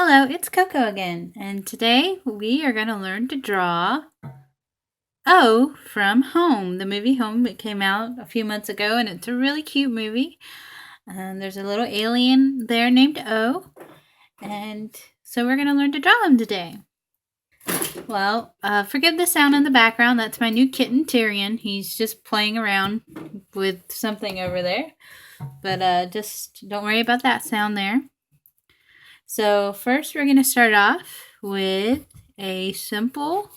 Hello, it's Coco again, and today we are going to learn to draw O from Home, the movie Home. It came out a few months ago, and it's a really cute movie. There's a little alien there named O, and so we're going to learn to draw him today. Well, forgive the sound in the background. That's my new kitten, Tyrion. He's just playing around with something over there, but just don't worry about that sound there. So first we're going to start off with a simple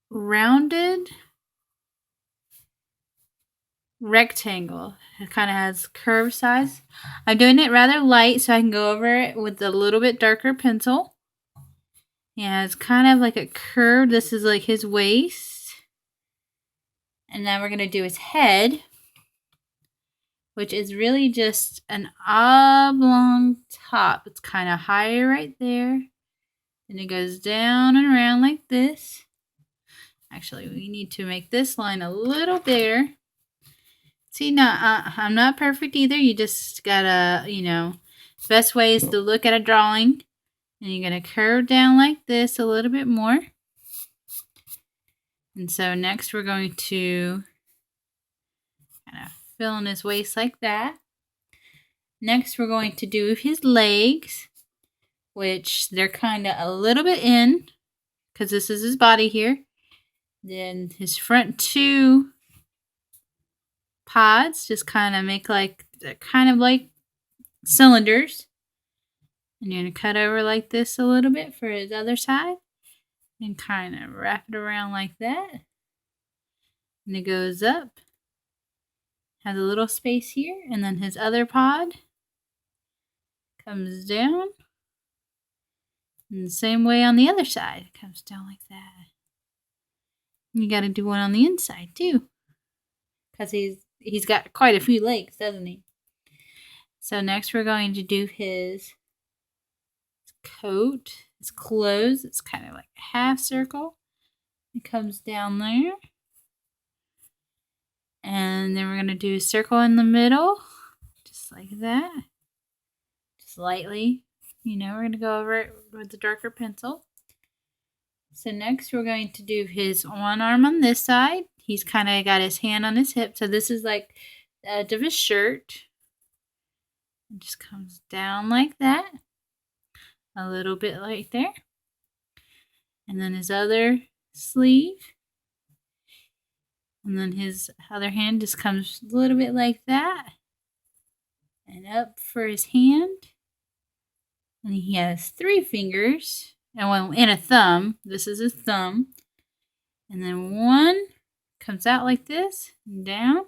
rounded rectangle. It kind of has curved sides. I'm doing it rather light so I can go over it with a little bit darker pencil. Yeah, it's kind of like a curve. This is like his waist. And now we're going to do his head, which is really just an oblong top. It's kind of higher right there. And it goes down and around like this. Actually, we need to make this line a little bigger. See, now I'm not perfect either. You just gotta, the best way is to look at a drawing. And you're going to curve down like this a little bit more. And so next we're going to kind of fill in his waist like that. Next we're going to do his legs, which they're kind of a little bit in, because this is his body here. Then his front two pods just kind of make like cylinders. And you're going to cut over like this a little bit for his other side. And kind of wrap it around like that. And it goes up. Has a little space here. And then his other pod comes down. And the same way on the other side. It comes down like that. You got to do one on the inside too. Because he's got quite a few legs, doesn't he? So next we're going to do his coat, his clothes. It's kind of like a half circle. It comes down there. And then we're going to do a circle in the middle. Just like that. Just lightly. We're going to go over it with the darker pencil. So next we're going to do his one arm on this side. He's kind of got his hand on his hip. So this is like the edge of his shirt. It just comes down like that. A little bit right there. And then his other sleeve. And then his other hand just comes a little bit like that. And up for his hand. And he has 3 fingers. And a thumb. This is his thumb. And then one comes out like this. And down.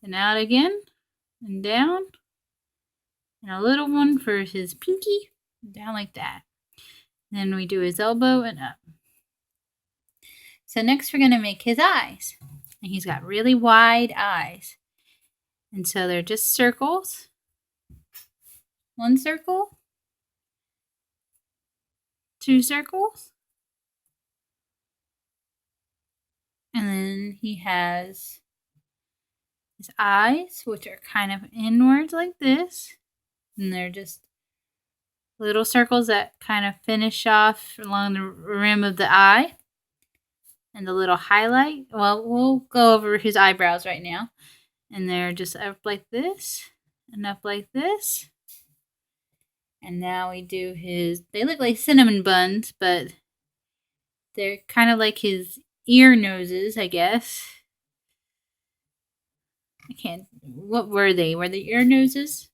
And out again. And down. And a little one for his pinky. Down like that. Then we do his elbow and up. So next we're going to make his eyes. And he's got really wide eyes. And so they're just circles. One circle. 2 circles. And then he has his eyes, which are kind of inwards like this. And they're just little circles that kind of finish off along the rim of the eye. And the little highlight. Well, we'll go over his eyebrows right now. And they're just up like this. And up like this. And now we do they look like cinnamon buns, but they're kind of like his ear noses, I guess. What were they? Were they ear noses?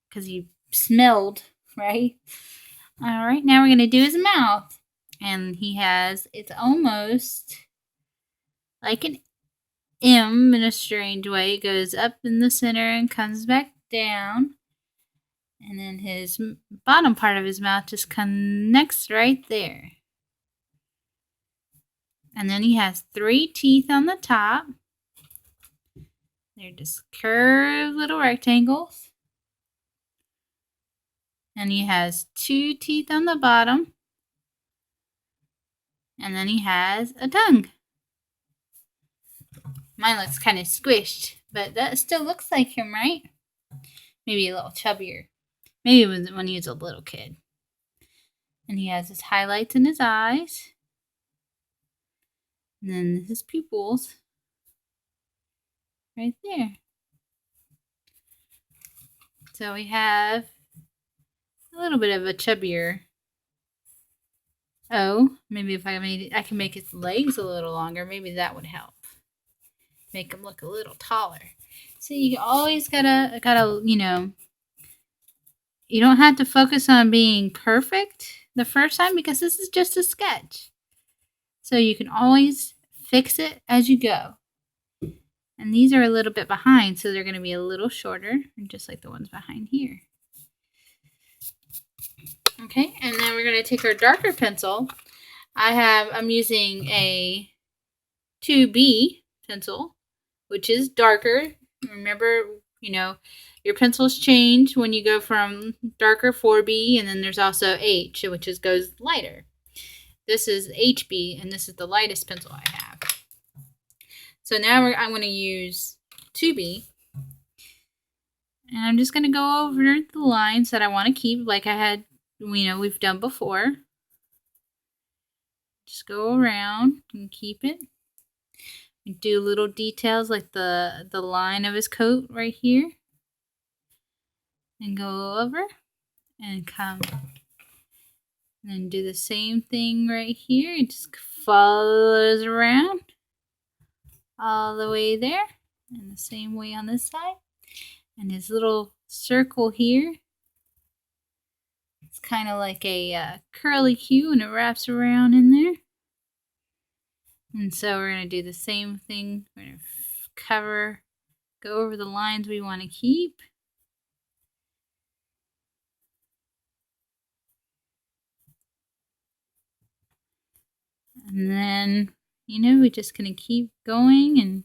Because he smelled, right? All right, now we're going to do his mouth. And it's almost like an M in a strange way. It goes up in the center and comes back down. And then his bottom part of his mouth just connects right there. And then he has 3 teeth on the top. They're just curved little rectangles. And he has 2 teeth on the bottom. And then he has a tongue. Mine looks kind of squished, But that still looks like him, right? Maybe a little chubbier. Maybe when he was a little kid. And he has his highlights in his eyes. And then his pupils. Right there. So we have a little bit of a chubbier O. Maybe if I can make his legs a little longer, maybe that would help. Make him look a little taller. So you always gotta, you don't have to focus on being perfect the first time because this is just a sketch. So you can always fix it as you go. And these are a little bit behind, so they're going to be a little shorter, just like the ones behind here. Okay, and then we're going to take our darker pencil. I'm using a 2B pencil, which is darker. Remember, your pencils change when you go from darker 4B, and then there's also H, which goes lighter. This is HB, and this is the lightest pencil I have. So now I'm going to use 2B. And I'm just going to go over the lines that I want to keep like I had, we've done before. Just go around and keep it. Do little details like the line of his coat right here. And go over and come. And then do the same thing right here. It just follows around all the way there. And the same way on this side. And his little circle here. It's kind of like a curly Q and it wraps around in there. And so we're going to do the same thing. We're going to go over the lines we want to keep. And then, we're just going to keep going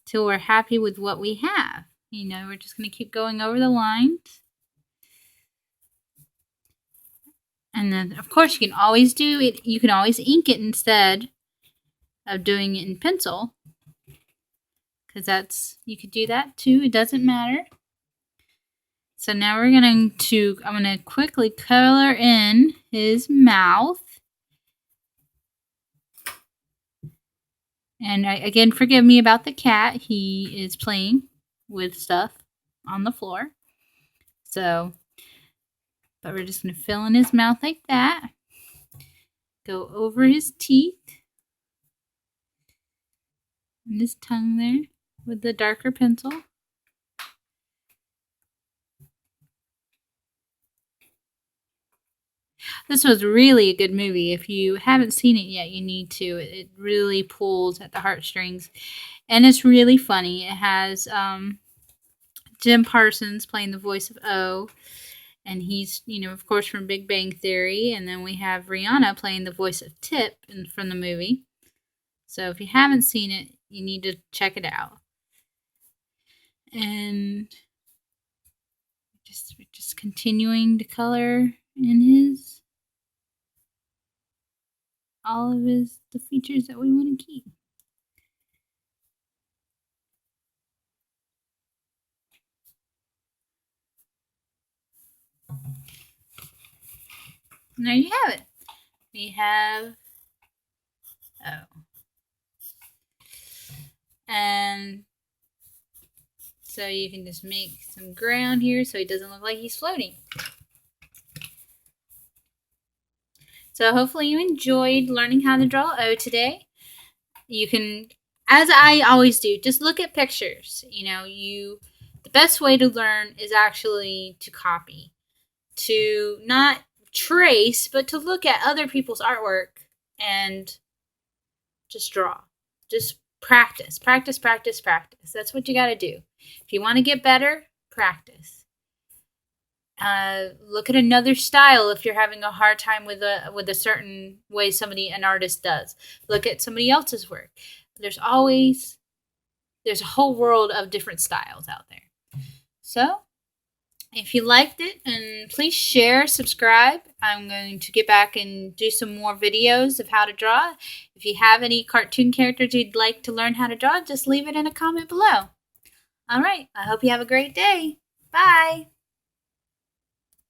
until we're happy with what we have. We're just going to keep going over the lines. And then, of course, you can always do it. You can always ink it instead of doing it in pencil. Because you could do that too. It doesn't matter. So now I'm going to quickly color in his mouth. And again, forgive me about the cat. He is playing with stuff on the floor. But we're just going to fill in his mouth like that. Go over his teeth. And his tongue there with the darker pencil. This was really a good movie. If you haven't seen it yet, you need to. It really pulls at the heartstrings. And it's really funny. It has Jim Parsons playing the voice of O. And he's, of course, from Big Bang Theory. And then we have Rihanna playing the voice of Tip from the movie. So if you haven't seen it, you need to check it out. And just continuing to color in all of the features that we want to keep. And there you have it. We have O. And so you can just make some ground here so he doesn't look like he's floating. So hopefully you enjoyed learning how to draw O today. You can, as I always do, just look at pictures. The best way to learn is actually to copy. To not trace, but to look at other people's artwork and just draw. Just practice. That's what you got to do. If you want to get better, practice. Look at another style if you're having a hard time with a certain way an artist does. Look at somebody else's work. There's a whole world of different styles out there. So, if you liked it, and please share, subscribe. I'm going to get back and do some more videos of how to draw. If you have any cartoon characters you'd like to learn how to draw, just leave it in a comment below. All right. I hope you have a great day. Bye.